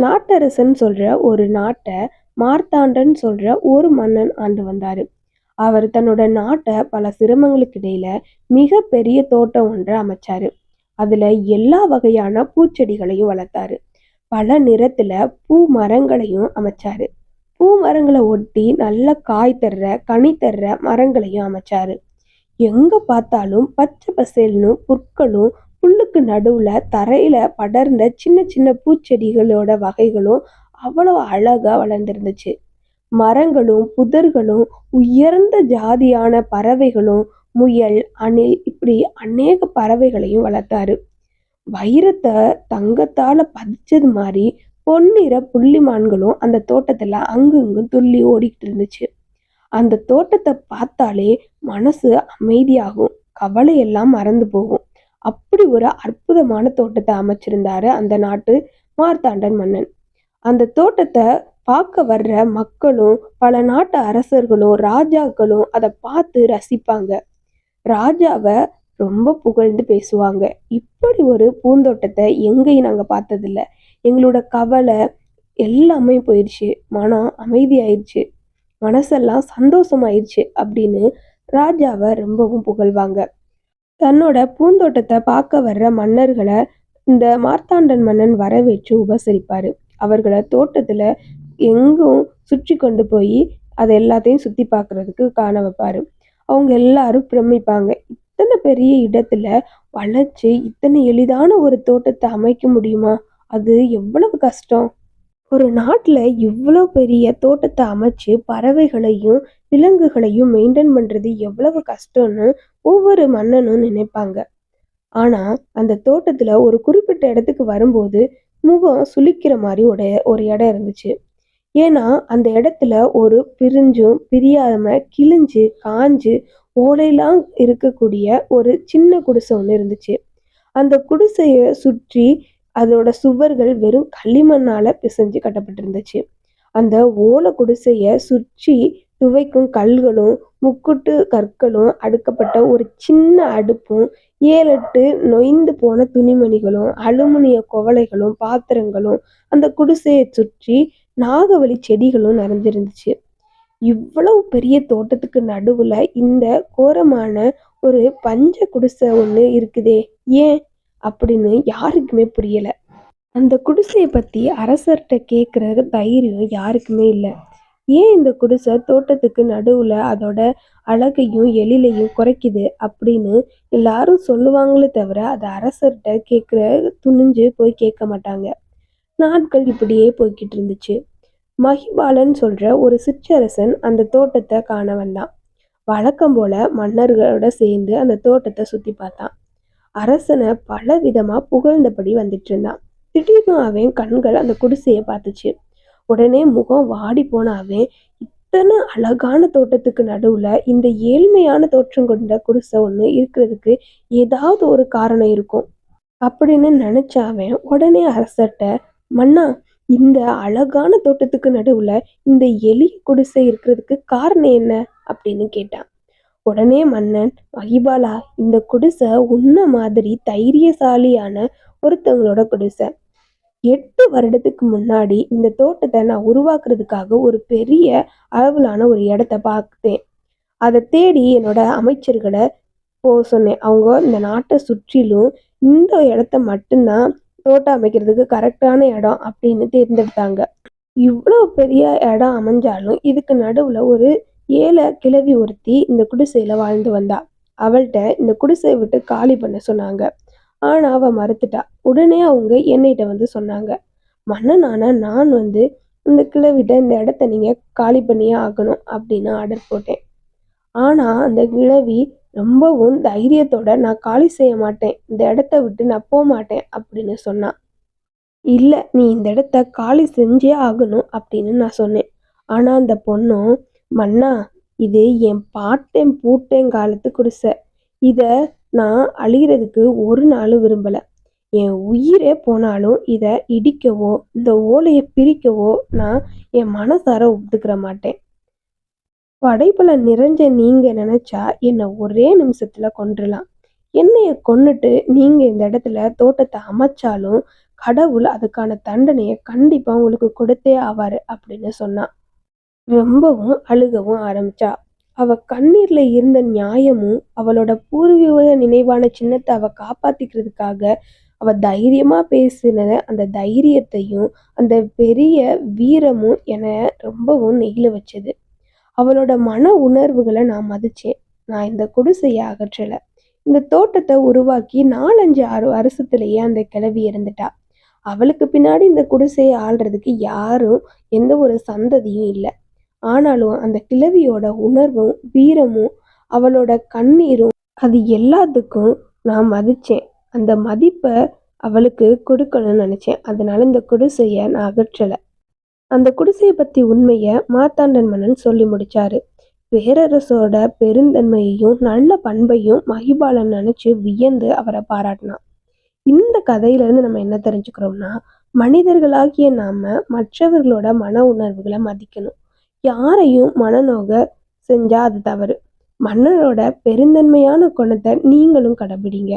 நாட்டரசன் சொல்ற ஒரு நாட்டை மார்த்தாண்டன் சொல்ற ஒரு மன்னன் ஆண்டு வந்தாரு. அவர் தன்னோட நாட்டை பல சிரமங்களுக்கு இடையில மிக பெரிய தோட்டம் ஒன்றை அமைச்சாரு. அதுல எல்லா வகையான பூச்செடிகளையும் வளர்த்தாரு. பல நிறத்துல பூ மரங்களையும் அமைச்சாரு. பூ மரங்களை ஒட்டி நல்ல காய் தர்ற கனி தர்ற மரங்களையும் அமைச்சாரு. எங்க பார்த்தாலும் பச்சை பசேல்னு புற்களும், புல்லுக்கு நடுவுல தரையில படர்ந்த சின்ன சின்ன பூச்செடிகளோட வகைகளும் அவ்வளவு அழகா வளர்ந்துருந்துச்சு. மரங்களும் புதர்களும் உயர்ந்த ஜாதியான பறவைகளும், முயல், அணில் இப்படி அநேக பறவைகளையும் வளர்த்தாரு. வைரத்தை தங்கத்தால பதிச்சது மாதிரி பொன்னிற புள்ளிமான்களும் அந்த தோட்டத்துல அங்கும் துள்ளி ஓடிக்கிட்டு இருந்துச்சு. அந்த தோட்டத்தை பார்த்தாலே மனசு அமைதியாகும், கவலையெல்லாம் மறந்து போகும். அப்படி ஒரு அற்புதமான தோட்டத்தை அமைச்சிருந்தாரு அந்த நாட்டு மார்த்தாண்டன் மன்னன். அந்த தோட்டத்தை பார்க்க வர்ற மக்களும் பல நாட்டு அரசர்களும் ராஜாக்களும் அதை பார்த்து ரசிப்பாங்க. ராஜாவை ரொம்ப புகழ்ந்து பேசுவாங்க. இப்படி ஒரு பூந்தோட்டத்தை எங்கேயும் நாங்கள் பார்த்ததில்ல. எங்களோட கவலை எல்லாமே போயிடுச்சு, மனம் அமைதியாயிடுச்சு, மனசெல்லாம் சந்தோஷமாயிடுச்சு அப்படின்னு ராஜாவை ரொம்பவும் புகழ்வாங்க. தன்னோட பூந்தோட்டத்தை பார்க்க வர்ற மன்னர்களை இந்த மார்த்தாண்டன் மன்னன் வரவேற்று உபசரிப்பாரு. அவர்களை தோட்டத்துல எங்கும் சுற்றி கொண்டு போய் அதை எல்லாத்தையும் சுத்தி பார்க்கறதுக்கு காண வைப்பாரு. அவங்க எல்லாரும் பிரமிப்பாங்க. இத்தனை பெரிய இடத்துல வளைச்சு இத்தனை எளிதான ஒரு தோட்டத்தை அமைக்க முடியுமா? அது எவ்வளவு கஷ்டம். ஒரு நாட்டுல இவ்வளோ பெரிய தோட்டத்தை அமைச்சு பறவைகளையும் விலங்குகளையும் மெயின்டைன் பண்றது எவ்வளவு கஷ்டம்னு ஒவ்வொரு மன்னனும் நினைப்பாங்க. ஆனா அந்த தோட்டத்துல ஒரு குறிப்பிட்ட இடத்துக்கு வரும்போது முகம் சுளிக்கிற மாதிரி ஒரு இடம் இருந்துச்சு. ஏன்னா அந்த இடத்துல ஒரு பிரிஞ்சும் பிரியாம கிழிஞ்சு காஞ்சு ஓலையெல்லாம் இருக்கக்கூடிய ஒரு சின்ன குடிசை ஒன்று இருந்துச்சு. அந்த குடிசையை சுற்றி அதோட சுவர்கள் வெறும் களிமண்ணால பிசைஞ்சு கட்டப்பட்டிருந்துச்சு. அந்த ஓலை குடிசைய சுற்றி துவைக்கும் கல்களும் முக்குட்டு கற்களும் அடுக்கப்பட்ட ஒரு சின்ன அடுப்பும் 7-8 நொய்ந்து போன துணிமணிகளும் அலுமினிய குவளைகளும் பாத்திரங்களும் அந்த குடிசையை சுற்றி நாகவழி செடிகளும் நிறைஞ்சிருந்துச்சு. இவ்வளவு பெரிய தோட்டத்துக்கு நடுவுல இந்த கோரமான ஒரு பஞ்ச குடிசை ஒண்ணு இருக்குதே, ஏன் அப்படின்னு யாருக்குமே புரியல. அந்த குடிசையை பத்தி அரசர்கிட்ட கேட்குற தைரியம் யாருக்குமே இல்லை. ஏன் இந்த குடிசை தோட்டத்துக்கு நடுவுல அதோட அழகையும் எழிலையும் குறைக்குது அப்படின்னு எல்லாரும் சொல்லுவாங்களே தவிர அதை அரசர்கிட்ட கேட்குற துணிஞ்சு போய் கேட்க மாட்டாங்க. நாட்கள் இப்படியே போய்கிட்டு இருந்துச்சு. மகிபாலன் சொல்ற ஒரு சிற்றரசன் அந்த தோட்டத்தை காண வந்தான். வழக்கம் போல மன்னர்களோட சேர்ந்து அந்த தோட்டத்தை சுத்தி பார்த்தான். அரசனை பல விதமா புகழ்ந்தபடி வந்துட்டு இருந்தான். திடீர்னு அவன் கண்கள் அந்த குடிசையை பார்த்துச்சு. உடனே முகம் வாடி போன அவன், இத்தனை அழகான தோட்டத்துக்கு நடுவுல இந்த ஏழ்மையான தோற்றம் கொண்ட குடிசை ஒண்ணு இருக்கிறதுக்கு ஏதாவது ஒரு காரணம் இருக்கும் அப்படின்னு நினைச்ச அவன் உடனே அரசர்கிட்ட, மன்னா, இந்த அழகான தோட்டத்துக்கு நடுவுல இந்த எளிய குடிசை இருக்கிறதுக்கு காரணம் என்ன அப்படின்னு கேட்டான். உடனே மன்னன், மகிபாலா, இந்த குடிசை உன்ன மாதிரி தைரியசாலியான ஒருத்தவங்களோட குடிசை. 8 வருடத்துக்கு முன்னாடி இந்த தோட்டத்தை நான் உருவாக்குறதுக்காக ஒரு பெரிய அளவிலான ஒரு இடத்த பார்த்தேன். அதை தேடி என்னோட அமைச்சர்களை சொன்னேன். அவங்க இந்த நாட்டை சுற்றிலும் இந்த இடத்த மட்டும்தான் தோட்டம் அமைக்கிறதுக்கு கரெக்டான இடம் அப்படின்னு தேர்ந்தெடுத்தாங்க. இவ்வளோ பெரிய இடம் அமைஞ்சாலும் இதுக்கு நடுவுல ஒரு ஏழை கிழவி ஒருத்தி இந்த குடிசையில வாழ்ந்து வந்தா. அவள்கிட்ட இந்த குடிசையை விட்டு காலி பண்ண சொன்னாங்க. ஆனா அவ மறுத்துட்டா. உடனே அவங்க என்னிட்ட வந்து சொன்னாங்க, மன்னனான நான் இந்த கிழவிட்ட இந்த இடத்த நீங்க காலி பண்ணியே ஆகணும் அப்படின்னு ஆர்டர் போட்டேன். ஆனா அந்த கிழவி ரொம்பவும் தைரியத்தோட, நான் காலி செய்ய மாட்டேன், இந்த இடத்த விட்டு நான் போக மாட்டேன் அப்படின்னு சொன்னான். இல்ல, நீ இந்த இடத்த காலி செஞ்சே ஆகணும் அப்படின்னு நான் சொன்னேன். ஆனா அந்த பொண்ணும், மன்னா, இது என் பாட்டன் பூட்டன் காலத்து குடிசை, இத நான் அழிகிறதுக்கு ஒரு நாளும் விரும்பல. என் உயிரே போனாலும் இதை இடிக்கவோ இந்த ஓலையை பிரிக்கவோ நான் என் மனசார ஒத்துக்கிற மாட்டேன். படைப்புல நிறைஞ்ச நீங்க நினைச்சா என்னை ஒரே நிமிஷத்துல கொன்றுலாம். என்னைய கொன்னுட்டு நீங்க இந்த இடத்துல தோட்டத்தை அமைச்சாலும் கடவுள் அதுக்கான தண்டனைய கண்டிப்பா உங்களுக்கு கொடுத்தே ஆவாரு அப்படின்னு சொன்னா. ரொம்பவும் அழுகவும் ஆரம்பிச்சா. அவ கண்ணீர்ல இருந்த நியாயமும், அவளோட பூர்வீக நினைவான சின்னத்த அவ காப்பாத்திக்கிறதுக்காக, அவ தைரியமா பேசின அந்த தைரியத்தையும், அந்த பெரிய வீரமும் என்ன ரொம்பவும் நெகிழ வச்சது. அவளோட மன உணர்வுகள நான் மதிச்சேன். நான் இந்த குடிசைய அகற்றல. இந்த தோட்டத்த உருவாக்கி 4, 5 வருஷத்திலேயே அந்த கிழவி இறந்துட்டா. அவளுக்கு பின்னாடி இந்த குடிசைய ஆள்றதுக்கு யாரும் எந்த ஒரு சந்ததியும் இல்ல. ஆனாலும் அந்த கிழவியோட உணர்வும், வீரமும், அவளோட கண்ணீரும் அது எல்லாத்துக்கும் நான் மதிச்சேன். அந்த மதிப்ப அவளுக்கு கொடுக்கணும்னு நெனச்சேன். அதனால இந்த குடிசைய நான் அகற்றல. அந்த குடிசைய பத்தி உண்மைய மார்த்தாண்டன் மன்னன் சொல்லி முடிச்சாரு. பேரரசோட பெருந்தன்மையையும், நல்ல பண்பையும் மகிபாலன் நெனச்சு வியந்து அவர பாராட்டுனான். இந்த கதையிலிருந்து நம்ம என்ன தெரிஞ்சுக்கிறோம்னா, மனிதர்களாகிய நாம மற்றவர்களோட மன உணர்வுகள மதிக்கணும். யாரையும் மனநோக செஞ்சா அது தவறு. மன்னரோட பெருந்தன்மையான குணத்த நீங்களும் கடைபிடிங்க.